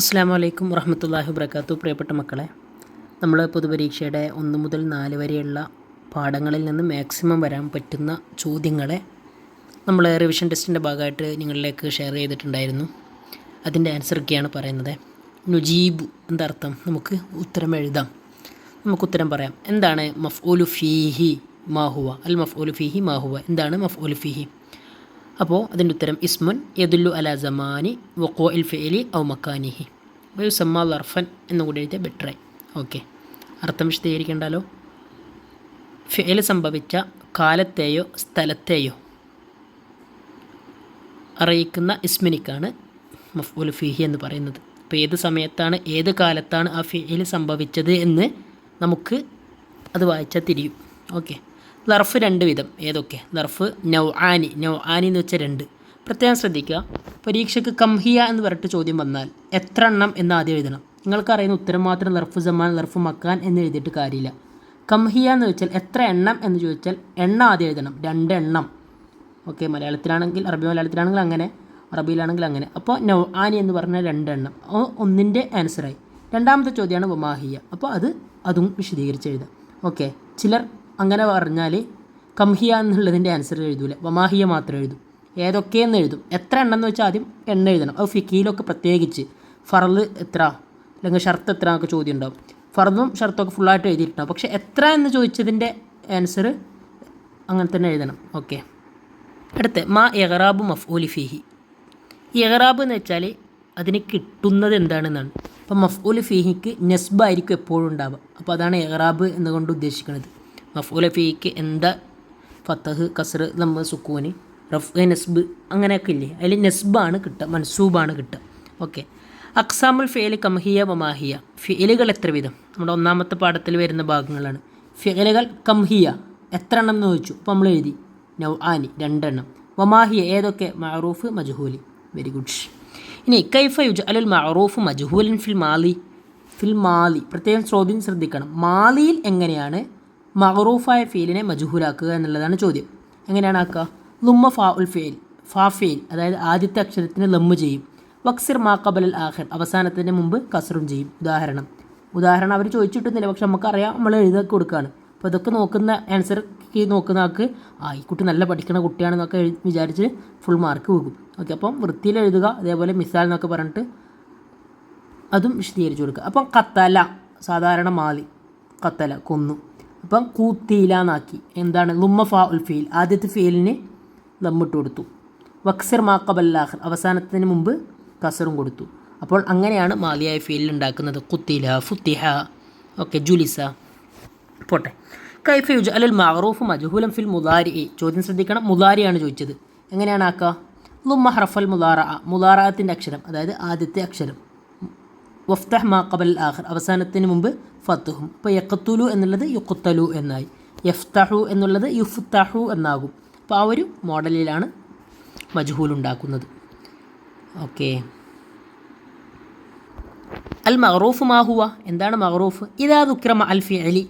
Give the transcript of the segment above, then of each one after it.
അസ്സാം വലൈക്കും വറഹമത്തല്ലാഹി വബറകാത്തു. പ്രിയപ്പെട്ട മക്കളെ, നമ്മൾ പൊതുപരീക്ഷയുടെ 1 മുതൽ 4 വരെയുള്ള പാഠങ്ങളിൽ നിന്ന് മാക്സിമം വരാൻ പറ്റുന്ന ചോദ്യങ്ങളെ നമ്മൾ റിവിഷൻ ടെസ്റ്റിൻ്റെ ഭാഗമായിട്ട് നിങ്ങളിലേക്ക് ഷെയർ ചെയ്തിട്ടുണ്ടായിരുന്നു. അതിൻ്റെ ആൻസറൊക്കെയാണ് പറയുന്നത്. നുജീബു എന്താർത്ഥം? നമുക്ക് ഉത്തരം എഴുതാം, നമുക്ക് ഉത്തരം പറയാം. എന്താണ് മഫ്ഊലു ഫീഹി മാഹുവ? അൽ മഫ്ഊലു ഫീഹി മാഹുവ? എന്താണ് മഫ്ഊലു ഫീഹി? അപ്പോൾ അതിൻ്റെ ഉത്തരം ഇസ്മുൻ യദുല്ലു അലാ സമാനി വഖൂഇൽ ഫിഅലി ഔ മക്കാനിഹി വയുസമ്മ ലർഫൻ എന്നുകൂടി എഴുതിയ ബെറ്ററായി. ഓക്കെ, അർത്ഥം വിശദീകരിക്കേണ്ടല്ലോ. ഫിഅൽ സംഭവിച്ച കാലത്തെയോ സ്ഥലത്തെയോ അറിയിക്കുന്ന ഇസ്മിനിക്കാണ് മഫ്ഊലു ഫീഹി എന്ന് പറയുന്നത്. അപ്പോൾ ഏത് സമയത്താണ് ഏത് കാലത്താണ് ആ ഫിഅൽ സംഭവിച്ചത് എന്ന് നമുക്ക് അത് വായിച്ചാൽ തിരിയും. ഓക്കെ, ലർഫ് 2 വിധം. ഏതൊക്കെ? ലർഫ് നൗആനി എന്ന് വെച്ചാൽ 2. പ്രത്യേകം ശ്രദ്ധിക്കുക, പരീക്ഷയ്ക്ക് കംഹിയ എന്ന് പറഞ്ഞിട്ട് ചോദ്യം വന്നാൽ എത്ര എണ്ണം എന്ന് ആദ്യം എഴുതണം. നിങ്ങൾക്കറിയുന്ന ഉത്തരം മാത്രം ലർഫ് സമാൻ ലർഫ് മക്കാൻ എന്ന് എഴുതിയിട്ട് കാര്യമില്ല. കംഹിയ എന്ന് വെച്ചാൽ എത്ര എണ്ണം എന്ന് ചോദിച്ചാൽ എണ്ണം ആദ്യം എഴുതണം, 2 എണ്ണം. ഓക്കെ, മലയാളത്തിലാണെങ്കിൽ മലയാളത്തിലാണെങ്കിൽ അങ്ങനെ, അറബിയിലാണെങ്കിൽ അങ്ങനെ. അപ്പോൾ നൗആനി എന്ന് പറഞ്ഞാൽ 2 എണ്ണം. ഒന്നിൻ്റെ ആൻസറായി. രണ്ടാമത്തെ ചോദ്യമാണ് വമാഹിയ. അപ്പോൾ അതും വിശദീകരിച്ച് എഴുതാം. ഓക്കെ, ചിലർ അങ്ങനെ പറഞ്ഞാൽ കംഹിയ എന്നുള്ളതിൻ്റെ ആൻസർ എഴുതൂല, വമാഹിയ മാത്രം എഴുതും. ഏതൊക്കെയെന്ന് എഴുതും. എത്ര എണ്ണം എന്ന് വെച്ചാൽ ആദ്യം എണ്ണം എഴുതണം. അത് ഫിഖിയിലൊക്കെ പ്രത്യേകിച്ച് ഫർള് എത്ര അല്ലെങ്കിൽ ഷർത്ത് എത്ര എന്നൊക്കെ ചോദ്യം ഉണ്ടാവും. ഫർളും ഷർത്തൊക്കെ ഫുള്ളായിട്ട് എഴുതിയിട്ടുണ്ടാവും. പക്ഷേ എത്ര എന്ന് ചോദിച്ചതിൻ്റെ ആൻസർ അങ്ങനെ തന്നെ എഴുതണം. ഓക്കെ, അടുത്ത് മാ ഇഗ്റാബു മഫ്ഊലി ഫീഹി. ഇഗ്റാബ് എന്ന് വെച്ചാൽ അതിന് കിട്ടുന്നത് എന്താണെന്നാണ്. അപ്പോൾ മഫ്ഊലി ഫീഹിക്ക് നസ്ബായിരിക്കും എപ്പോഴും ഉണ്ടാവുക. അപ്പോൾ അതാണ് ഇഗ്റാബ് എന്നുകൊണ്ട് ഉദ്ദേശിക്കുന്നത്. മഫ്ഊല ഫീഹിക്ക് എന്താ ഫത്തഹ്, കസ്ർ, ലമ്മ്, സുക്കൂന്, റഫ്, നസ്ബ് അങ്ങനെയൊക്കെ ഇല്ലേ, അതിൽ നസ്ബാണ് കിട്ടുക, മൻസൂബാണ് കിട്ടുക. ഓക്കെ, അക്സാമുൽ ഫിഅലി കംഹിയ വമാഹിയ. ഫിഅലുകൾ എത്ര വിധം? നമ്മുടെ 1ാമത്തെ പാഠത്തിൽ വരുന്ന ഭാഗങ്ങളാണ്. ഫിഅലുകൾ കംഹിയ എത്ര എണ്ണം എന്ന് ചോദിച്ചു. അപ്പോൾ നമ്മൾ എഴുതി നൗആനി 2 എണ്ണം. വമാഹിയ ഏതൊക്കെ? മഅറൂഫ്, മജ്ഹൂലി. Very good. ഇനി കൈഫ യുജ്അലുൽ മഅറൂഫ് മജ്ഹൂലൻ ഫിൽ മാലി. പ്രത്യേകം ചോദ്യം ശ്രദ്ധിക്കണം. മാലിയിൽ എങ്ങനെയാണ് മഅറൂഫായ ഫീലിനെ മജ്ഹൂലാക്കുക എന്നുള്ളതാണ് ചോദ്യം. എങ്ങനെയാണ് ആക്കുക? ലുമ്മ ഫാ ഉൽ ഫീൽ, ഫാ ഫീൽ അതായത് ആദ്യത്തെ അക്ഷരത്തിന് ലമ്മ് ചെയ്യും. വക്സിർ മാ ഖബലൽ ആഖിർ അവസാനത്തിന് മുമ്പ് കസ്റും ചെയ്യും. ഉദാഹരണം അവർ ചോദിച്ചിട്ടൊന്നുമില്ല, പക്ഷെ നമുക്കറിയാം, നമ്മൾ എഴുതൊക്കെ കൊടുക്കുകയാണ്. അപ്പോൾ ഇതൊക്കെ നോക്കുന്ന ആൻസർ നോക്കുന്ന ആൾക്ക് ഈ കുട്ടി നല്ല പഠിക്കുന്ന കുട്ടിയാണെന്നൊക്കെ വിചാരിച്ച് ഫുൾ മാർക്ക് പോകും. ഓക്കെ, അപ്പം വൃത്തിയിൽ എഴുതുക. അതേപോലെ മിസാൽ എന്നൊക്കെ പറഞ്ഞിട്ട് അതും വിശദീകരിച്ച് കൊടുക്കുക. അപ്പം കത്തല സാധാരണ മാലി, കത്തല കൊന്നു. അപ്പം കൂത്തീല എന്നാക്കി. എന്താണ്? ലുമ്മ ഫാ ഉൽ ഫീൽ ആദ്യത്തെ ഫീലിന് ലമ്മിട്ട് കൊടുത്തു. വക്സിർ മാ ഖബലൽ ആഖിർ അവസാനത്തിന് മുമ്പ് കസറും കൊടുത്തു. അപ്പോൾ അങ്ങനെയാണ് മാലിയായ ഫീലിൽ ഉണ്ടാക്കുന്നത്. കുത്തില, ഫുത്തിഹ, ഓക്കെ, ജുലിസ. പോട്ടെ. കൈഫ യുജ്അലുൽ മഅറൂഫ് മജ്ഹൂലൻ ഫിൽ മുദാരി. ചോദ്യം ശ്രദ്ധിക്കണം, മുദാരിയാണ് ചോദിച്ചത്. എങ്ങനെയാണ് ആക്കുക? ലുമ്മ ഹർഫൽ മുദാറഅത്തിൻ്റെ അക്ഷരം, അതായത് ആദ്യത്തെ അക്ഷരം. വഫ്തഹ് മാ ഖബലൽ ആഖിർ അവസാനത്തിന് മുമ്പ് ഫത്തുഹും. ഇപ്പോൾ യഖ്തുലു എന്നുള്ളത് യുഖ്തലു എന്നായി. യഫ്തഹു എന്നുള്ളത് യുഫ്തഹു എന്നാകും. അപ്പോൾ ആ ഒരു മോഡലിലാണ് മജ്ഹൂൽ ഉണ്ടാക്കുന്നത്. ഓക്കെ, അൽ മഅറൂഫ് മാഹുവ. എന്താണ് മഅറൂഫ്? ഇദാ ദുക്ര മഅൽ ഫിഅലി.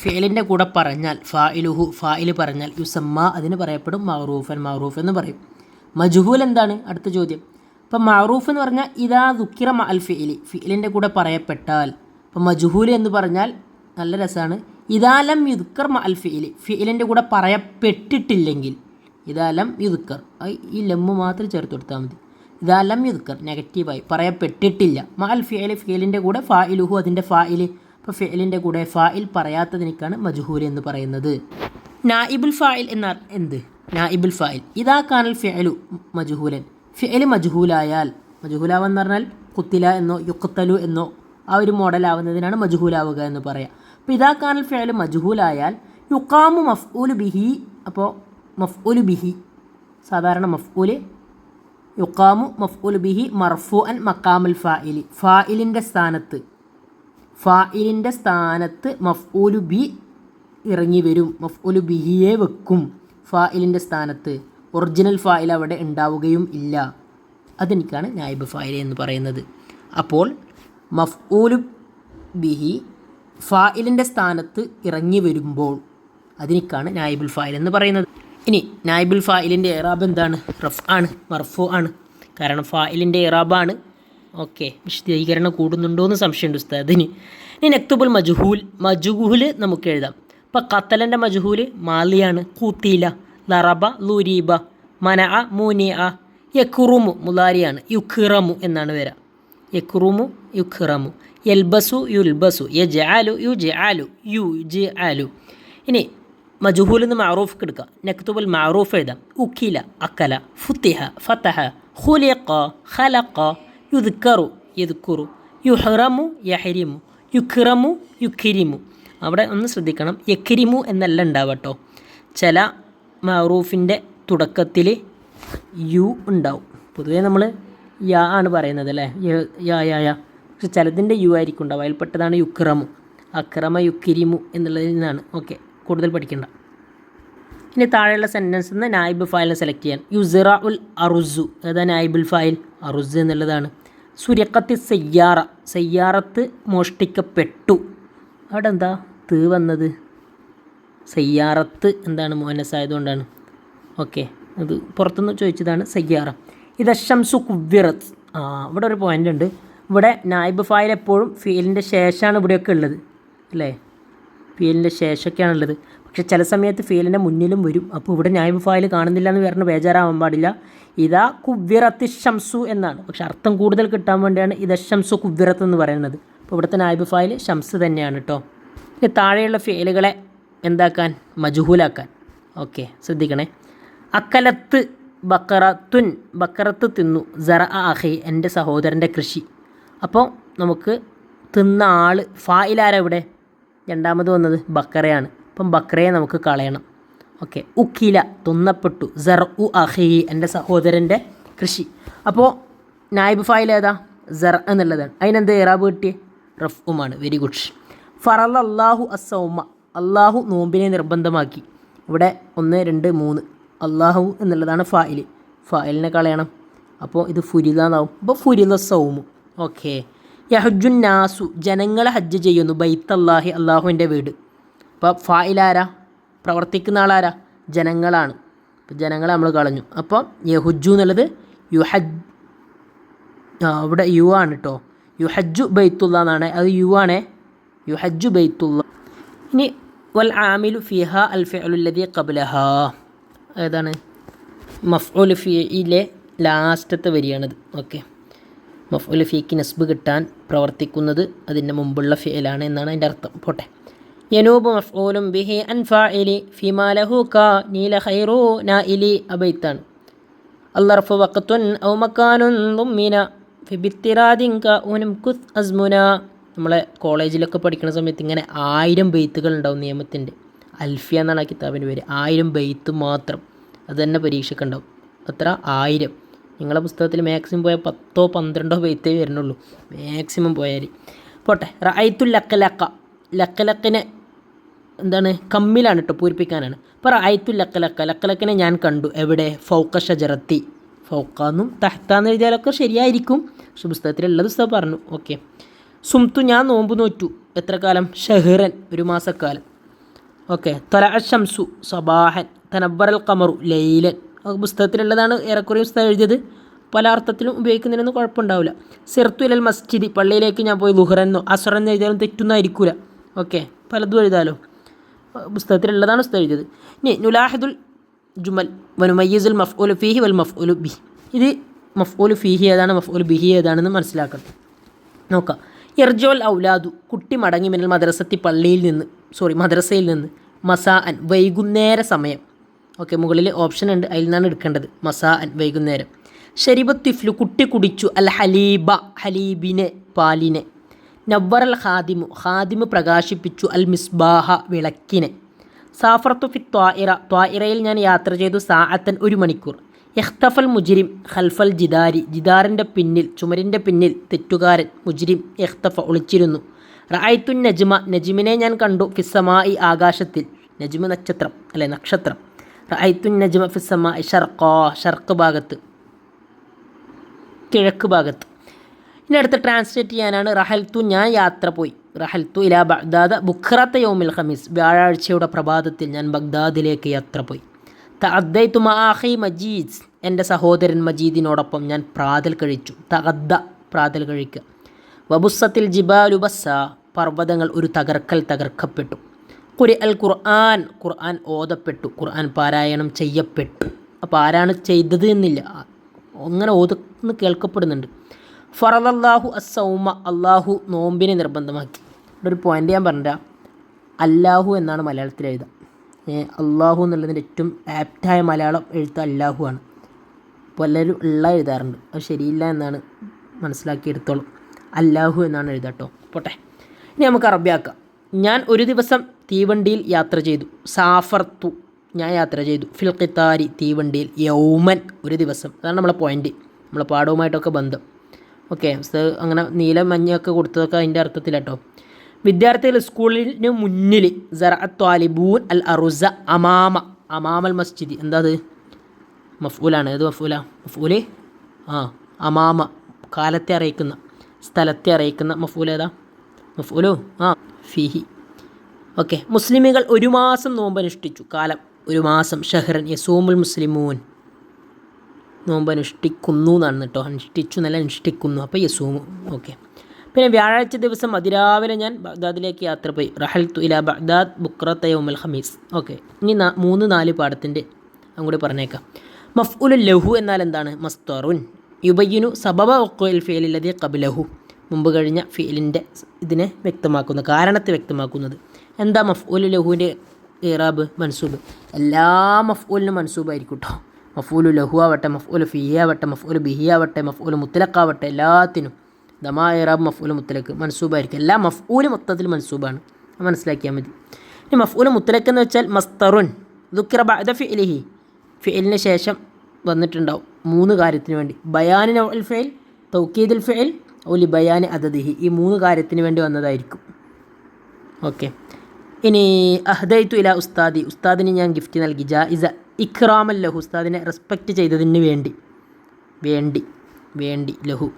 ഫിഅലിൻ്റെ കൂടെ പറഞ്ഞാൽ ഫാഇലുഹു, ഫാഇൽ പറഞ്ഞാൽ യുസമ്മ അതിന് പറയപ്പെടും മഅറൂഫൻ, മഅറൂഫ് എന്ന് പറയും. മജ്ഹൂൽ എന്താണ്? അടുത്ത ചോദ്യം. അപ്പം മഅറൂഫ് എന്ന് പറഞ്ഞാൽ ഇദാ ദുക്ര മഅൽ ഫിഅലി, ഫിഅലിൻ്റെ കൂടെ പറയപ്പെട്ടാൽ. അപ്പം മജ്ഹൂൽ എന്ന് പറഞ്ഞാൽ നല്ല രസമാണ്. ഇദാ ലം യുദ്കർ മഅൽ ഫിഅലി, ഫിഅലിൻ്റെ കൂടെ പറയപ്പെട്ടിട്ടില്ലെങ്കിൽ. ഇദാ ലം യുദ്കർ, ഈ ലമ്മ് മാത്രം ചേർത്ത് കൊടുത്താൽ മതി. ഇദാ ലം യുദ്കർ നെഗറ്റീവായി പറയപ്പെട്ടിട്ടില്ല. മഅൽ ഫിഅലി ഫിഅലിൻ്റെ കൂടെ ഫാഇലുഹു അതിൻ്റെ ഫാഇൽ. അപ്പോൾ ഫിഅലിൻ്റെ കൂടെ ഫാഇൽ പറയാത്തതിനേക്കാണ് മജ്ഹൂൽ എന്ന് പറയുന്നത്. നായിബുൽ ഫാഇൽ എന്നാൽ എന്ത്? നായിബുൽ ഫാഇൽ ഇദാ കാനൽ ഫിഅലു മജ്ഹൂലൻ. ഫിഅൽ മജ്ഹൂലായാൽ, മജ്ഹൂലാവെന്ന് പറഞ്ഞാൽ കുത്തില എന്നോ യുഖ്തലു എന്നോ ആ ഒരു മോഡലാവുന്നതിനാണ് മജ്ഹൂലാവുക എന്ന് പറയാം. അപ്പോൾ ഇദാ കാനൽ ഫിഅൽ മജ്ഹൂലായാൽ യുഖാമു മഫ്ഊലു ബിഹി. അപ്പോൾ മഫ്ഊലു ബിഹി സാധാരണ മഫ്ഊല് യുഖാമു മഫ്ഊലു ബിഹി മർഫൂഅൻ മഖാമുൽ ഫാഇലി. ഫാഇലിൻ്റെ സ്ഥാനത്ത് മഫ്ഊലു ബി ഇറങ്ങി വരും. മഫ്ഊലു ബിഹിയെ വെക്കും ഫാഇലിൻ്റെ സ്ഥാനത്ത്. ഒറിജിനൽ ഫാഇൽ അവിടെ ഉണ്ടാവുകയും ഇല്ല. അതെനിക്കാണ് നായിബ് ഫാഇൽ എന്ന് പറയുന്നത്. അപ്പോൾ മഫ്ഊലു ബിഹി ഫാഇലിൻ്റെ സ്ഥാനത്ത് ഇറങ്ങി വരുമ്പോൾ അതിനേക്കാണ് നായിബുൽ ഫാഇൽ എന്ന് പറയുന്നത്. ഇനി നായിബുൽ ഫാഇലിൻ്റെ ഇറാബ് എന്താണ്? റഫ് ആണ്, മർഫു ആണ്. കാരണം ഫാഇലിൻ്റെ ഇറാബാണ് ഓക്കെ, വിശദീകരണം കൂടുന്നുണ്ടോ എന്ന് സംശയമുണ്ട് ഉസ്താദിന്. ഇനി നക്തുബുൽ മജ്ഹൂൽ നമുക്ക് എഴുതാം. ഇപ്പോൾ ഖത്തലൻ്റെ മജ്ഹൂൽ മാലിയാണ്, കൂത്തീല, ലറബ ലൂരീബ, മനഅ മൂനിഅ, യക്റുമു മുലാരിയാണ്, യുഖ്റമു എന്നാണ് വരിക. യക്റുമു യുഖ്റമു, യൽബസു യുൽബസു, യജ്അലു യുജ്അലു യുജ്അലു. ഇനി മജ്ഹൂൽ എന്ന് മഅറൂഫ് എടുക്കുക. നക്തുബുൽ മഅറൂഫ് എഴുതാം. ഉക്കില അക്കല, ഫുത്തിഹ ഫതഹ, ഖുലിഖ ഖലഖ, യുദ്കറു യദ്കുറു, യുഹ്റമു യഹ്രിമു, യുഖ്റമു യുഖ്രിമു. അവിടെ ഒന്ന് ശ്രദ്ധിക്കണം, യക്രിമു എന്നല്ല ഉണ്ടാവട്ടോ. ചില മഅറൂഫിൻ്റെ തുടക്കത്തിൽ യു ഉണ്ടാവും. പൊതുവേ നമ്മൾ യാ ആണ് പറയുന്നത് അല്ലേ, യാ. പക്ഷെ ചിലതിൻ്റെ യു ആയിരിക്കും ഉണ്ടാവും. അതിൽപ്പെട്ടതാണ് യുക്റമു. അക്രമ യുക്കിരിമു എന്നുള്ളതിൽ നിന്നാണ്. ഓക്കെ, കൂടുതൽ പഠിക്കണ്ട. ഇനി താഴെയുള്ള സെൻറ്റൻസിൽ നിന്ന് നായിബ് ഫായിലിനെ സെലക്ട് ചെയ്യാൻ. യുസിറ ഉൽ അറുസു, ഏതാ നായിബുൽ ഫായിൽ? അറുസ് എന്നുള്ളതാണ്. സുരക്കത്തി സയ്യാറത്ത് മോഷ്ടിക്കപ്പെട്ടു. അവിടെ എന്താ ത് വന്നത്? സയ്യാറത്ത് എന്താണ് മുഅന്നസ് ആയതുകൊണ്ടാണ്. ഓക്കെ, അത് പുറത്തുനിന്ന് ചോദിച്ചതാണ് സയ്യാറ. ഇദശംസു കുവ്വിറത്ത്. ഇവിടെ ഒരു പോയിൻ്റ് ഉണ്ട്. ഇവിടെ നായിബ് ഫായിൽ എപ്പോഴും ഫീലിൻ്റെ ശേഷമാണ് ഇവിടെയൊക്കെ ഉള്ളത് അല്ലേ, ഫീലിൻ്റെ ശേഷമൊക്കെയാണ് ഉള്ളത്. പക്ഷെ ചില സമയത്ത് ഫീലിൻ്റെ മുന്നിലും വരും. അപ്പോൾ ഇവിടെ നായിബ് ഫായിൽ കാണുന്നില്ല എന്ന് പറഞ്ഞ് ബേജാറാവാൻ പാടില്ല. ഇതാ കുവ്വിറത്തി ഷംസു എന്നാണ്. പക്ഷെ അർത്ഥം കൂടുതൽ കിട്ടാൻ വേണ്ടിയാണ് ഇദശംസു കുവ്വിറത്ത് എന്ന് പറയുന്നത്. അപ്പോൾ ഇവിടുത്തെ നായിബ് ഫായിൽ ഷംസ് തന്നെയാണ് കേട്ടോ. ഇനി താഴെയുള്ള ഫീലുകളെ എന്താക്കാൻ? മജ്ഹൂലാക്കാൻ. ഓക്കെ, ശ്രദ്ധിക്കണേ. അക്കലത്ത് ബക്കറത്തുൻ, ബക്കറത്ത് തിന്നു. സറ അഹി, എൻ്റെ സഹോദരൻ്റെ കൃഷി. അപ്പോൾ നമുക്ക് തിന്ന ആൾ ഫായിലാരാ ഇവിടെ? രണ്ടാമത് വന്നത് ബക്കറയാണ്. അപ്പം ബക്കറയെ നമുക്ക് കളയണം. ഓക്കെ, ഉക്കില തിന്നപ്പെട്ടു. സർ ഉ അഹി, എൻ്റെ സഹോദരൻ്റെ കൃഷി. അപ്പോൾ നായിബ് ഫായിൽ ഏതാ? സർ എന്നുള്ളതാണ്. അതിനെന്ത് ഇറാബ് കിട്ടിയേ? റഫ്ഉമാണ്. Very good. ഫറൽ അല്ലാഹു അസ്സൗമ, അള്ളാഹു നോമ്പിനെ നിർബന്ധമാക്കി. ഇവിടെ 1 2 3 അള്ളാഹു എന്നുള്ളതാണ് ഫായിൽ. ഫായിലിനെ കളയണം. അപ്പോൾ ഇത് ഫുരിദ എന്നാവും. അപ്പോൾ ഫുരിദ സൗമു. ഓക്കെ. യഹജ്ജുൻ നാസു, ജനങ്ങളെ ഹജ്ജ് ചെയ്യുന്നു. ബൈത്തല്ലാഹി, അള്ളാഹുവിൻ്റെ വീട്. അപ്പോൾ ഫായിലാരാ? പ്രവർത്തിക്കുന്ന ആളാരാ? ജനങ്ങളാണ്. അപ്പോൾ ജനങ്ങളെ നമ്മൾ കളഞ്ഞു. അപ്പോൾ യഹുജ്ജു എന്നുള്ളത് ഇവിടെ യു ആണ് കേട്ടോ. യുഹജ്ജു ബൈത്തുള്ള എന്നാണ്. അത് യു ആണേ, യുഹജ്ജു ബൈത്തുള്ള. ഇനി വൽ ആമിലു ഫിഹ അൽ ഫിഅലു അല്ലദീ ഖബ്ലഹാ, ഏതാണ്? മഫ്ഊൽ ഫീയിലെ ലാസ്റ്റത്തെ വരിയാണിത്. ഓക്കെ, മഫ്ഊൽ ഫീക്ക് നസ്ബ് കിട്ടാൻ പ്രവർത്തിക്കുന്നത് അതിൻ്റെ മുമ്പുള്ള ഫിഅലാണ് എന്നാണ് അതിൻ്റെ അർത്ഥം. പോട്ടെ. യനൂബ് മഫ്ഊലും ബിഹി അൻ ഫാഇലി ഫിമാ ലഹു കാ നീല ഖൈറു നാഇലി, അബൈത്താണ്. അല്ലർഫു വഖ്തുൻ ഔ മക്കാനുൻ ദുമ്മിന ഫി ബിത്തിറാദിൻ കാ ഉൻകുസ് അസ്മുന. നമ്മളെ കോളേജിലൊക്കെ പഠിക്കുന്ന സമയത്ത് ഇങ്ങനെ 1000 ബെയ്ത്തുകൾ ഉണ്ടാവും നിയമത്തിൻ്റെ. അൽഫിയ എന്നാണ് ആ കിതാബിൻ്റെ പേര്. 1000 ബെയ്ത്ത് മാത്രം. അത് തന്നെ പരീക്ഷയ്ക്ക് ഉണ്ടാവും. അത്ര 1000. നിങ്ങളെ പുസ്തകത്തിൽ മാക്സിമം പോയാൽ 10 12 ബെയ്ത്തേ വരുന്നുള്ളൂ, മാക്സിമം പോയാൽ. പോട്ടെ. റഅയ്തു ലക്കലക്ക, ലക്കലക്കിനെ എന്താണ്? കമ്മിലാണ് കേട്ടോ, പൂരിപ്പിക്കാനാണ്. അപ്പോൾ റഅയ്തു ലക്കലക്ക, ലക്കലക്കിനെ ഞാൻ കണ്ടു. എവിടെ? ഫൗക ഷജറത്തി. ഫൗക്കാന്നും തഹ്താന്ന് എഴുതിയാലൊക്കെ ശരിയായിരിക്കും, പക്ഷെ പുസ്തകത്തിലുള്ളത് ഉസ്താദ് പറഞ്ഞു. ഓക്കെ. സുംതു, ഞാൻ നോമ്പ് നോറ്റു. എത്ര കാലം? ഷഹ്റൻ, 1 മാസക്കാലം. ഓക്കെ. തൊലഅ ശംസു സബാഹൻ, തനബ്ബറൽ ഖമറു ലൈലൻ. പുസ്തകത്തിലുള്ളതാണ് ഏറെക്കുറെ ഉസ്താദ് എഴുതിയത്. പല അർത്ഥത്തിലും ഉപയോഗിക്കുന്നതിനൊന്നും കുഴപ്പമുണ്ടാവില്ല. സിർതു ഇലൽ മസ്ജിദി, പള്ളിയിലേക്ക് ഞാൻ പോയി. ലുഹ്റെന്നോ അസ്റെന്നോ എഴുതിയാലും തെറ്റൊന്നായിരിക്കില്ല. ഓക്കെ, പലതും എഴുതാലോ. പുസ്തകത്തിലുള്ളതാണ് ഉസ്താദ് എഴുതിയത്. ഇനി നുലാഹിദുൽ ജുമൽ വനുമയ്യിസുൽ മഫ്ഊലു ഫീഹി വൽ മഫ്ഊലു ബിഹി. ഇത് മഫ്ഊലു ഫീഹി ഏതാണ്, മഫ്ഊലു ബിഹി ഏതാണെന്ന് മനസ്സിലാക്കണം. നോക്കാം. ഇർജുൽ ഔലാദു, കുട്ടി മടങ്ങി. മിനൽ മദ്രസത്തി, മദ്രസയിൽ നിന്ന്. മസാഅൻ, വൈകുന്നേര സമയം. ഓക്കെ, മുകളിൽ ഓപ്ഷൻ ഉണ്ട്, അതിൽ നിന്നാണ് എടുക്കേണ്ടത്. മസാഅൻ, വൈകുന്നേരം. ഷരിബത്തിഫ്ലു, കുട്ടി കുടിച്ചു. അൽ ഹലീബ, ഹലീബിനെ, പാലിനെ. നവ്വറൽ ഖാദിമു, ഖാദിമ് പ്രകാശിപ്പിച്ചു. അൽ മിസ്ബാഹ, വിളക്കിനെ. സാഫറത്തു ഫി ത്വായിറ, ത്വായിറയിൽ ഞാൻ യാത്ര ചെയ്തു. സാഅത്തൻ, 1 മണിക്കൂർ. ഇഖ്തഫൽ മുജ്രിം ഖൽഫൽ ജിദാരി, ജിദാറിൻ്റെ പിന്നിൽ, ചുമരിൻ്റെ പിന്നിൽ തെറ്റുകാരൻ. മുജ്രിം ഇഖ്തഫ, ഒളിച്ചിരുന്നു. റഅയ്തു നജ്മ, നജ്മിനെ ഞാൻ കണ്ടു. ഫിസ്സമായി, ആകാശത്തിൽ. നജ്മ നക്ഷത്രം അല്ലെ, നക്ഷത്രം. റഅയ്തു നജ്മ ഫിസ്സമായി ഷർഖാ, ഷർക്ക് ഭാഗത്ത്, കിഴക്ക് ഭാഗത്ത്. ഇനി അടുത്ത് ട്രാൻസ്ലേറ്റ് ചെയ്യാനാണ്. റഹൽത്തു, ഞാൻ യാത്ര പോയി. റഹൽത്തു ഇലാ ബഗ്ദാദ ബുഖ്റത്ത യൗമിൽ ഖമീസ്, വ്യാഴാഴ്ചയുടെ പ്രഭാതത്തിൽ ഞാൻ ബഗ്ദാദിലേക്ക് യാത്ര പോയി. തഅദ്ദൈതു മഅ അഖി മജീദ്, എൻ്റെ സഹോദരൻ മജീദിനോടൊപ്പം ഞാൻ പ്രാതൽ കഴിച്ചു. തഅദ്ദ, പ്രാതൽ കഴിക്കുക. വബുസ്സത്തിൽ ജിബാലു ബസ്സ, പർവ്വതങ്ങൾ ഒരു തകർക്കപ്പെട്ടു. ഖുരി അൽ ഖുർആൻ, ഖുർആൻ ഓതപ്പെട്ടു, ഖുർആൻ പാരായണം ചെയ്യപ്പെട്ടു. അപ്പോൾ ആരാണ് ചെയ്തത് എന്നില്ല, അങ്ങനെ ഓതുന്ന് കേൾക്കപ്പെടുന്നുണ്ട്. ഫറദല്ലാഹു അസ്സൗമ, അള്ളാഹു നോമ്പിനെ നിർബന്ധമാക്കി. ഇവിടെ ഒരു പോയിൻ്റ് ഞാൻ പറഞ്ഞാൽ, അല്ലാഹു എന്നാണ് മലയാളത്തിൽ എഴുതുക. അള്ളാഹു എന്നുള്ളതിൻ്റെ ഏറ്റവും ആപ്റ്റായ മലയാളം എഴുത്ത് അല്ലാഹു ആണ്. പലരും എഴുതാറുണ്ട്, അത് ശരിയില്ല എന്നാണ് മനസ്സിലാക്കിയെടുത്തോളും. അല്ലാഹു എന്നാണ് എഴുതാട്ടോ. പോട്ടെ, ഇനി നമുക്ക് അറബിയാക്കാം. ഞാൻ ഒരു ദിവസം തീവണ്ടിയിൽ യാത്ര ചെയ്തു. സാഫർത്തു, ഞാൻ യാത്ര ചെയ്തു. ഫിൽ ഖിത്താരി, തീവണ്ടിയിൽ. യൗമൻ, ഒരു ദിവസം. അതാണ് നമ്മളെ പോയിൻ്റ്, നമ്മളെ പാഠവുമായിട്ടൊക്കെ ബന്ധം. ഓക്കെ, അങ്ങനെ നീല മഞ്ഞൊക്കെ കൊടുത്തതൊക്കെ അതിൻ്റെ അർത്ഥത്തിലാട്ടോ. വിദ്യാർത്ഥികൾ സ്കൂളിന് മുന്നിൽ. സറഅത്വാലിബൂൻ അൽ അറുസ അമാമൽ മസ്ജിദി. എന്താ അത്? മഫ്ഊലാണ്. ഏത് മഫ്ഊല? മഫ്ഊല് അമാമ, കാലത്തെ അറിയിക്കുന്ന, സ്ഥലത്തെ അറിയിക്കുന്ന. മഫ്ഊൽ ഏതാ? മഫ്ഊലു ഫീഹി. ഓക്കെ, മുസ്ലിമുകൾ ഒരു മാസം നോമ്പനുഷ്ഠിച്ചു. കാലം ഒരു മാസം. ഷഹ്റൻ യസൂമുൽ മുസ്ലിമൂൻ, നോമ്പനുഷ്ഠിക്കുന്നു എന്നാണ് കേട്ടോ. അനുഷ്ഠിച്ചു എന്നല്ല, അനുഷ്ഠിക്കുന്നു. അപ്പോൾ യസൂമു. ഓക്കെ, പിന്നെ വ്യാഴാഴ്ച ദിവസം അതിരാവിലെ ഞാൻ ബഗ്ദാദിലേക്ക് യാത്ര പോയി. റഹൽതു ഇലാ ബഗ്ദാദ് ബുക്രത്ത യൗമൽ ഖമീസ്. ഓക്കെ, ഇനി 3-4 പാഠത്തിൻ്റെ അങ്ങോട്ട് പറഞ്ഞേക്കാം. മഫ്ഊലുൽ ലഹു എന്നാൽ എന്താണ്? മസ്തറുൻ യുബയ്യിനു സബബ വഖുഇൽ ഫിഅലി ലദി ഖബ്ലഹു, മുമ്പ് കഴിഞ്ഞ ഫിഅലിൻ്റെ ഇതിനെ വ്യക്തമാക്കുന്ന, കാരണത്തെ വ്യക്തമാക്കുന്നത്. എന്താ മഫ്ഊലുൽ ലഹുവിൻ്റെ ഇറാബ്? മൻസൂബ്. എല്ലാ മഫ്ഊലിനും മൻസൂബായിരിക്കും കേട്ടോ. മഫ്ഊലു ലഹു ആവട്ടെ, മഫ്ഊലു ഫിഹി ആവട്ടെ, മഫ്ഊലു ബിഹി ആവട്ടെ, മഫ്ഊലു മുത്തലഖാവട്ടെ, എല്ലാത്തിനും ദമാ ഇറാബ് മഫ്ഊലു മുത്തലഖ് മൻസൂബായിരിക്കും. എല്ലാ മഫ്ഊല് മൊത്തത്തിൽ മൻസൂബാണ്, മനസ്സിലാക്കിയാൽ മതി. ഇനി മഫ്ഊലു മുത്തലഖ് എന്ന് വെച്ചാൽ മസ്തറുൻ ദുക്കിറ ബഅദ ഫിഅലിഹി, ഫിഅലിന് ശേഷം വന്നിട്ടുണ്ടാവും 3 കാര്യത്തിന് വേണ്ടി. ബയാനി നൗഇൽ ഫിഅൽ, തൗക്കീദുൽ ഫിഅൽ, ഔ ലി ബയാനി അദദിഹി, ഈ 3 കാര്യത്തിന് വേണ്ടി വന്നതായിരിക്കും. ഓക്കെ, ഇനി അഹ്ദൈതു ഇലാ ഉസ്താദി, ഉസ്താദിന് ഞാൻ ഗിഫ്റ്റ് നൽകി. ജായിസ ഇക്റാമൽ ലഹു, ഉസ്താദിനെ റെസ്പെക്റ്റ് ചെയ്തതിന് വേണ്ടി ലഹു.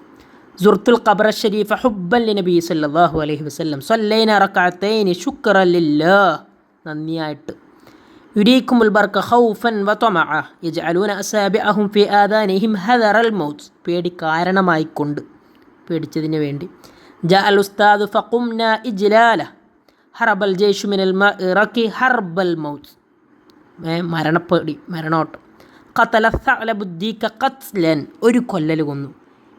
സുർത്തുൽ ഖബ്റ ഷരീഫ ഹുബ്ബൻ ലിനബി സല്ലല്ലാഹു അലൈഹി വസല്ലം. സല്ലൈന റകഅത്തൈനി ശുക്റൻ ലില്ലാഹ്, നന്ദിയായിട്ട്. യുരീക്കുമുൽ ബർക ഖൗഫൻ വതമഅ യജ്അലൂന അസാബിഅഹും ഫി ആദാനിഹിം ഹദറൽ മൗത്ത്, പേടി കാരണമായിക്കൊണ്ട്, പേടിച്ചതിന് വേണ്ടി. ജഅൽ ഉസ്താദു ഫഖുംനാ ഇജ്ലാല ഹറബൽ ജയ്ഷു മിനൽ മഅറഖി ഹർബൽ മൗത്ത്, മരണപ്പേടി, മരണോട്ടം. ഖതല സഅലബുദ്ദീക ഖത്ലൻ, ഒരു കൊല്ലൽ കൊന്നു.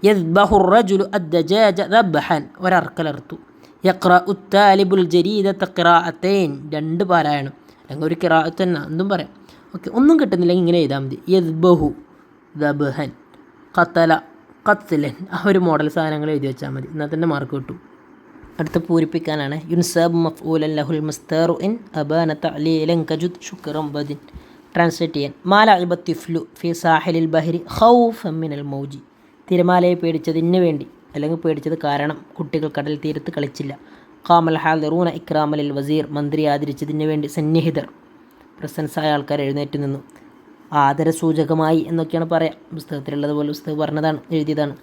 യദ്ബഹു റജുലു അദ്ദജാജ ദബ്ഹൻ, ഒരർക്കലർത്തു. യഖ്റഉ താലിബുൽ ജരീദത ഖിറാഅത്തൈൻ, 2 പാരായണം, അല്ലെങ്കിൽ ഒരു ഖിറാഅത്ത് തന്നെ, എന്തും പറയാം. ഓക്കെ, ഒന്നും കിട്ടുന്നില്ലെങ്കിൽ ഇങ്ങനെ എഴുതാൽ മതി. യദ്ബഹു ദബ്ഹൻ, ഖതല ഖത്ലൻ, ആ ഒരു മോഡൽ സാധനങ്ങൾ എഴുതി വെച്ചാൽ മതി, എന്നാൽ തന്നെ മാർക്ക് കിട്ടും. അടുത്ത് പൂരിപ്പിക്കാനാണ്. യുൻസാബ് മഫ്ഊലൻ ലഹുൽ മുസ്താറു ഇൻ അബാന തഅലീലൻ കജുദ് ശുക്റൻ ബദിൻ. ട്രാൻസ്ലേറ്റ് ചെയ്യാൻ. മാല ഇബത്തിഫ്ലു ഫി സാഹിലിൽ ബഹരി ഖൗഫൻ മിനൽ മൗജി, തിരമാലയെ പേടിച്ചതിന് വേണ്ടി, അല്ലെങ്കിൽ പേടിച്ചത് കാരണം കുട്ടികൾ കടൽ തീരത്ത് കളിച്ചില്ല. ഖാമൽ ഹാദിറൂന ഇക്രാമലിൽ വസീർ, മന്ത്രി ആദരിച്ചതിന് വേണ്ടി സന്നിഹിതർ, പ്രസൻസായ ആൾക്കാർ എഴുന്നേറ്റ് നിന്നു. ആദരസൂചകമായി എന്നൊക്കെയാണ് പറയാം. പുസ്തകത്തിലുള്ളതുപോലെ പുസ്തകം പറഞ്ഞതാണ്, എഴുതിയതാണ്.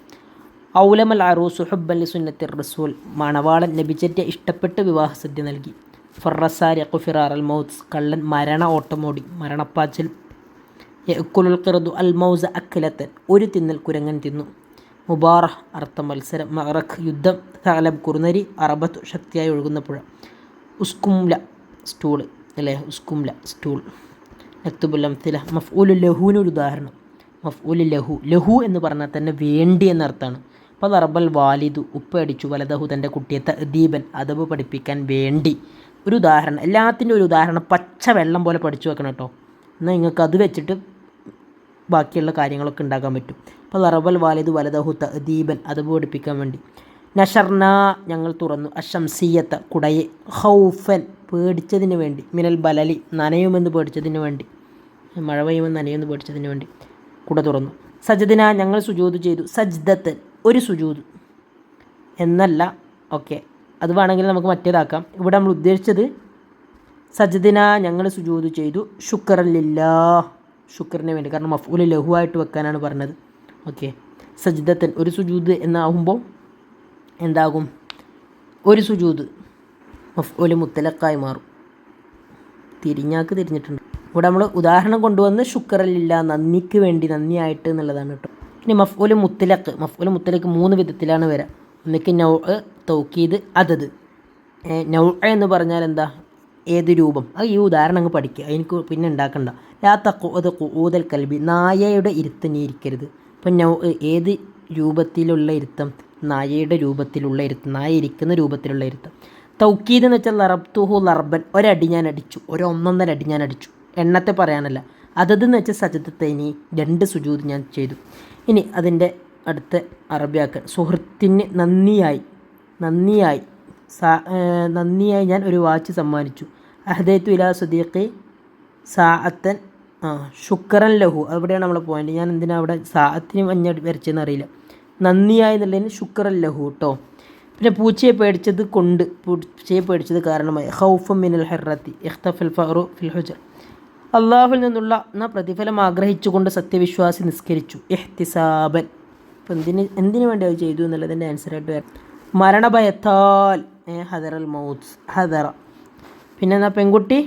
ഔലമൽ അറൂസു ഹുബ്ബൻ ലി സുന്നത്തി റസൂൽ, മണവാളൻ നബിച്ചറ്റെ ഇഷ്ടപ്പെട്ട് വിവാഹസദ്യ നൽകി. ഫറസാരിഖു ഫിറാറൽ മൗത്ത്, കള്ളൻ മരണ ഓട്ടമോടി, മരണപ്പാച്ചിൽ. യഅ്കുലുൽ ഖിർദു അൽ മൗസ അക്ലത്തൻ, ഒരു തിന്നൽ കുരങ്ങൻ തിന്നു. മുബാറഹ് അർത്ഥം മത്സരം. മഅറഖ് യുദ്ധം. തഅലബ് കുറുനരി. അറബത്ത് ശക്തിയായി ഒഴുകുന്ന പുഴ. ഉസ്കുംല സ്റ്റൂള്, അല്ലേ? ഉസ്കുംല സ്റ്റൂൾ. നക്തുബുൽ അംസില. മഫ്ഊലുൽ ലഹുവിന് ഒരു ഉദാഹരണം. മഫ്ഊലുൽ ലഹു, ലഹു എന്ന് പറഞ്ഞാൽ തന്നെ വേണ്ടി എന്നർത്ഥമാണ്. അപ്പോൾ ദറബൽ വാലിദു, ഉപ്പ അടിച്ചു. വലദഹു, തൻ്റെ കുട്ടിയെ. തഅദീബൻ, അദബ് പഠിപ്പിക്കാൻ വേണ്ടി. ഒരു ഉദാഹരണം, എല്ലാത്തിൻ്റെ ഒരു ഉദാഹരണം പച്ച വെള്ളം പോലെ പഠിച്ചു വെക്കണം കേട്ടോ, എന്നാൽ നിങ്ങൾക്ക് അത് വെച്ചിട്ട് ബാക്കിയുള്ള കാര്യങ്ങളൊക്കെ ഉണ്ടാക്കാൻ പറ്റും. അപ്പോൾ ദറബൽ വാലിദു വലദഹു തഅദീബൻ, അദബ് പഠിപ്പിക്കാൻ വേണ്ടി. നഷർന, ഞങ്ങൾ തുറന്നു. അശംസിയത്ത, കുടയെ. ഖൗഫൻ, പേടിച്ചതിന് വേണ്ടി. മിനൽ ബലലി, നനയുമെന്ന് പേടിച്ചതിന് വേണ്ടി, മഴ പെയ്യുമെന്ന് നനയുമെന്ന് പേടിച്ചതിന് വേണ്ടി കുട തുറന്നു. സജദിന, ഞങ്ങൾ സുജൂദ് ചെയ്തു. സജ്ദത്തൻ, ഒരു സുജൂദ് എന്നല്ല. ഓക്കെ, അത് വേണമെങ്കിൽ നമുക്ക് മറ്റേതാക്കാം. ഇവിടെ നമ്മൾ ഉദ്ദേശിച്ചത് സജ്ദിന, ഞങ്ങൾ സുജൂദ് ചെയ്തു. ശുക്റൻ ലില്ലാഹ്, ശുക്റിന് വേണ്ടി, കാരണം മഫ്ഊൽ ലഹു ആയിട്ട് വെക്കാനാണ് പറഞ്ഞത്. ഓക്കെ, സജ്ദത്തൻ, ഒരു സുജൂദ് എന്നാകുമ്പോൾ എന്താകും? ഒരു സുജൂദ് മഫ്ഊൽ മുത്തലഖായി മാറും. തിരിഞ്ഞാക്ക് തിരിഞ്ഞിട്ടുണ്ട്. ഇവിടെ നമ്മൾ ഉദാഹരണം കൊണ്ടുവന്ന് ശുക്റൻ ലില്ലാഹ്, നന്ദിക്ക് വേണ്ടി, നന്ദിയായിട്ട് എന്നുള്ളതാണ് കേട്ടോ. ഇനി മഫ്ഊല് മുത്തലക്ക് 3 വിധത്തിലാണ് വരിക. ഒന്നിക്ക് നൗ, തൗക്കീദ്, അതത്. നൗ എന്ന് പറഞ്ഞാൽ എന്താ, ഏത് രൂപം, അത് ഈ ഉദാഹരണം അങ്ങ് പഠിക്കുക, എനിക്ക് പിന്നെ ഉണ്ടാക്കണ്ട. ലാ തഖൂദ് ഖുഊദൽ കൽബി, നായയുടെ ഇരുത്തം നീ ഇരിക്കരുത്. ഇപ്പം നൗ ഏത് രൂപത്തിലുള്ള ഇരുത്തം, നായയുടെ രൂപത്തിലുള്ള ഇരുത്തം, നായ ഇരിക്കുന്ന രൂപത്തിലുള്ള ഇരുത്തം. തൗക്കീദ് എന്ന് വെച്ചാൽ ലറബ്തുഹു ലർബൻ, ഒരടി ഞാൻ അടിച്ചു, 1.5 അടി ഞാൻ അടിച്ചു, എണ്ണത്തെ പറയാനല്ല. അതതെന്ന് വെച്ചാൽ സജദത്തൈനി, 2 സുജൂദ് ഞാൻ ചെയ്തു. ഇനി അതിൻ്റെ അടുത്ത അറബിയാക്കൽ, സുഹൃത്തിന് നന്ദിയായി ഞാൻ ഒരു വാച്ച് സമ്മാനിച്ചു. അഹ്ദൈതു ഇലാ സദീഖി സാഅത്തൻ, ശുക്രൻ ലഹു, അവിടെയാണ് നമ്മളെ പോയിന്റ്. ഞാൻ എന്തിനാ അവിടെ സാഅത്തിന് മഞ്ഞ വരച്ചതെന്ന് അറിയില്ല. നന്ദിയായി എന്നുള്ളതിന് ശുക്രൻ ലഹു കേട്ടോ. പിന്നെ പൂച്ചയെ പേടിച്ചത് കാരണമായി. ഖൗഫൻ മിനൽ ഹർറത്തി ഇഖ്തഫൽ ഫഅറു ഫിൽ ഹുജർ, അള്ളാഹുവിൽ നിന്നുള്ള പ്രതിഫലം ആഗ്രഹിച്ചുകൊണ്ട് സത്യവിശ്വാസി നിസ്കരിച്ചു. ഇഹ്തിസാബൻ, ഇപ്പം എന്തിനു വേണ്ടി അത് ചെയ്തു എന്നുള്ളതിൻ്റെ ആൻസറായിട്ട് വരാം. മരണഭയത്താൽ, ഹദറൽ മൗത്ത്, ഹദറ. പിന്നെ എന്താ, പെൺകുട്ടി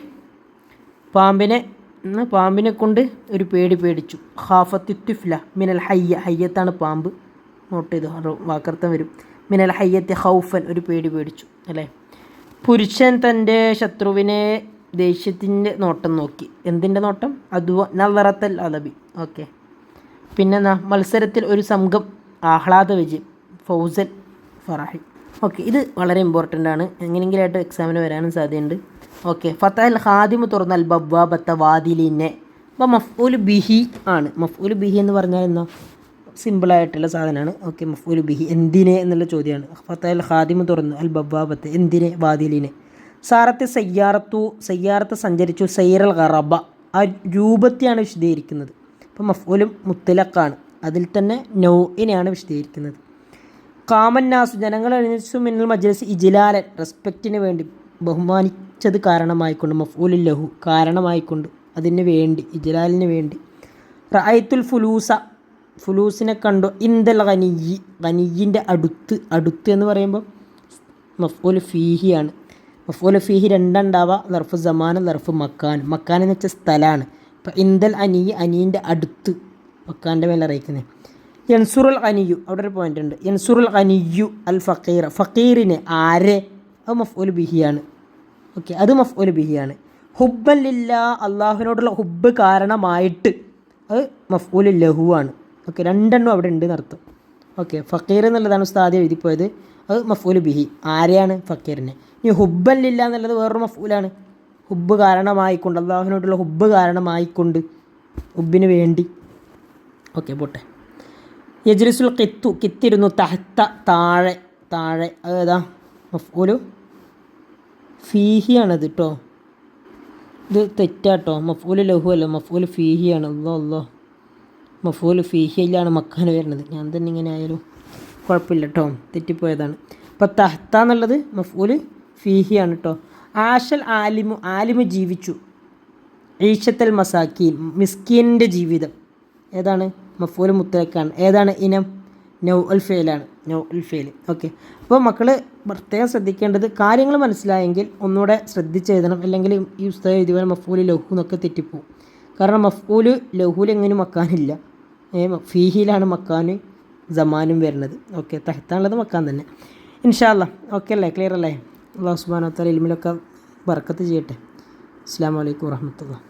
പാമ്പിനെ കൊണ്ട് ഒരു പേടിച്ചു. ഖാഫത്തി തുഫ്ല മിനൽ ഹയ്യത്താണ് പാമ്പ്, നോട്ട് ചെയ്തു, വാക്കർത്ഥം വരും. മിനൽ ഹയ്യത്തി ഖൗഫൻ, ഒരു പേടിച്ചു അല്ലേ. പുരുഷൻ തൻ്റെ ശത്രുവിനെ ദേഷ്യത്തിൻ്റെ നോട്ടം നോക്കി. എന്തിൻ്റെ നോട്ടം? നളറത്തൽ അദബി. ഓക്കെ. പിന്നെ മത്സരത്തിൽ ഒരു സംഘം ആഹ്ലാദ വിജയം, ഫൗസൽ ഫറാഹി. ഓക്കെ, ഇത് വളരെ ഇമ്പോർട്ടൻ്റ് ആണ്, എങ്ങനെയെങ്കിലായിട്ട് എക്സാമിന് വരാനും സാധ്യതയുണ്ട്. ഓക്കെ. ഫതഹൽ ഖാദിമു തുറന്നൽ ബവ്വാബത്ത വാദിലിനെ, അപ്പോൾ മഫ്ഊല് ബിഹി ആണ്. മഫ്ഊല് ബിഹി എന്ന് പറഞ്ഞാൽ എന്താ, സിമ്പിളായിട്ടുള്ള സാധനമാണ്. ഓക്കെ, മഫ്ഊല് ബിഹി എന്തിനെ എന്നുള്ള ചോദ്യമാണ്. ഫതഹൽ ഖാദിമു തുറന്നു, അൽ ബവ്വാബത്ത് എന്തിനെ, വാദിലിനെ. സാറത്ത് സയ്യാറത്ത് സഞ്ചരിച്ചു, സൈറൽ ഖറബ, ആ രൂപത്തെയാണ് വിശദീകരിക്കുന്നത്. അപ്പോൾ മഫ്ഊലും മുത്തലഖാണ്, അതിൽ തന്നെ നൗഇനെയാണ് വിശദീകരിക്കുന്നത്. കാമന്നാസു, ജനങ്ങൾ എഴുന്നേറ്റു, മിന്നൽ മജ്ലിസ് ഇജ്ലാലൻ, റെസ്പെക്റ്റിന് വേണ്ടി, ബഹുമാനിച്ചത് കാരണമായിക്കൊണ്ട്, മഫ്ഊലുൽ ലഹു കാരണമായിക്കൊണ്ട്, അതിന് വേണ്ടി, ഇജ്ലാലിന് വേണ്ടി. റഅയ്തുൽ ഫുലൂസിനെ കണ്ടു, ഇന്ദൽ ഖനിയ്യിൻ്റെ അടുത്ത് എന്ന് പറയുമ്പോൾ മഫ്ഊൽ ഫീഹിയാണ്. മഫ്ഊൽ ഫീഹി 2 ഉണ്ടാവുക, ലർഫ് സമാനും ലർഫ് മക്കാൻ. മക്കാൻ എന്ന് വെച്ചാൽ സ്ഥലമാണ്. ഇപ്പം ഇന്ദൽ അനീൻ്റെ അടുത്ത്, മക്കാൻ്റെ മേലെ അറിയിക്കുന്നത്. യൻസുറുൽ ഖനിയു, അവിടെ ഒരു പോയിൻ്റ് ഉണ്ട്. യൻസുറുൽ ഖനിയു അൽ ഫക്കീറ, ഫക്കീറിനെ, ആരെ, അത് മഫ്ഊൽ ബിഹിയാണ്. ഓക്കെ, അത് മഫ്ഊൽ ബിഹിയാണ്. ഹുബ്ബൻ ലില്ലാ, അള്ളാഹുവിനോടുള്ള ഹുബ്ബ് കാരണമായിട്ട്, അത് മഫ്ഊൽ ലഹു ആണ്. ഓക്കെ, 2 അവിടെ ഉണ്ട് എന്നർത്ഥം. ഓക്കെ, ഫക്കീർ എന്നുള്ളതാണ് ഉസ്താദ് എഴുതിപ്പോയത്, അത് മഫ്ഊൽ ബിഹി, ആരെയാണ്, ഫക്കീറിനെ. ഇനി ഹുബ്ബൻ ലില്ലാ എന്നുള്ളത് വേറൊരു മഫ്ഊലാണ്, ഹുബ്ബ് കാരണമായിക്കൊണ്ട്, അള്ളാഹുവിനോടുള്ള ഹുബ്ബ് കാരണമായിക്കൊണ്ട്, ഹുബ്ബിന് വേണ്ടി. ഓക്കെ, പോട്ടെ. യജ്ലിസുൽ കിത്തിരുന്നു, തഹത്ത, താഴെ, അതേതാ, മഫ്ഊലു ഫീഹിയാണത് കേട്ടോ, ഇത് തെറ്റാട്ടോ, മഫ്ഊൽ ലഹു അല്ല, മഫ്ഊൽ ഫീഹിയാണ്. അല്ലോ മഫ്ഊൽ ഫീഹിയിലാണ് മക്കാൻ വരുന്നത്. ഞാൻ തന്നെ ഇങ്ങനെ ആയാലും കുഴപ്പമില്ല കേട്ടോ, തെറ്റിപ്പോയതാണ്. അപ്പോൾ തഹ്ത എന്നുള്ളത് മഫ്ഊൽ ഫീഹിയാണ് കേട്ടോ. ആഷൽ ആലിമു ജീവിച്ചു, ഈശത്തൽ മസാക്കീൻ, മിസ്കീനിൻ്റെ ജീവിതം, ഏതാണ്, മഫ്ഊൽ മുത്തലക്കാണ്. ഏതാണ് ഇനം, നൗഉൽ ഫെയിലാണ്, നൗഉൽ ഫെയിൽ. ഓക്കെ, അപ്പോൾ മക്കൾ പ്രത്യേകം ശ്രദ്ധിക്കേണ്ടത്, കാര്യങ്ങൾ മനസ്സിലായെങ്കിൽ ഒന്നുകൂടെ ശ്രദ്ധിച്ചെഴുതണം, അല്ലെങ്കിൽ ഈ പുസ്തകം എഴുതിയാൽ മഫ്ഊൽ ലഹു എന്നൊക്കെ തെറ്റിപ്പോവും. കാരണം മഫ്ഊൽ ലഹുൽ എങ്ങനെയും മക്കാനില്ല, ഫീഹിയിലാണ് മക്കാന് സമാനും വരുന്നത്. ഓക്കെ, തഹ്താനുള്ളത് മക്കാൻ തന്നെ. ഇൻഷാ അല്ലാഹ്. ഓക്കെ അല്ലേ, ക്ലിയർ അല്ലേ? അല്ലാഹു സുബ്ഹാനഹു വ തആല ഇൽമിലൊക്കെ ബർക്കത്ത് ചെയ്യട്ടെ. അസ്സലാമു അലൈക്കും വറഹ്മത്തുള്ളാഹി.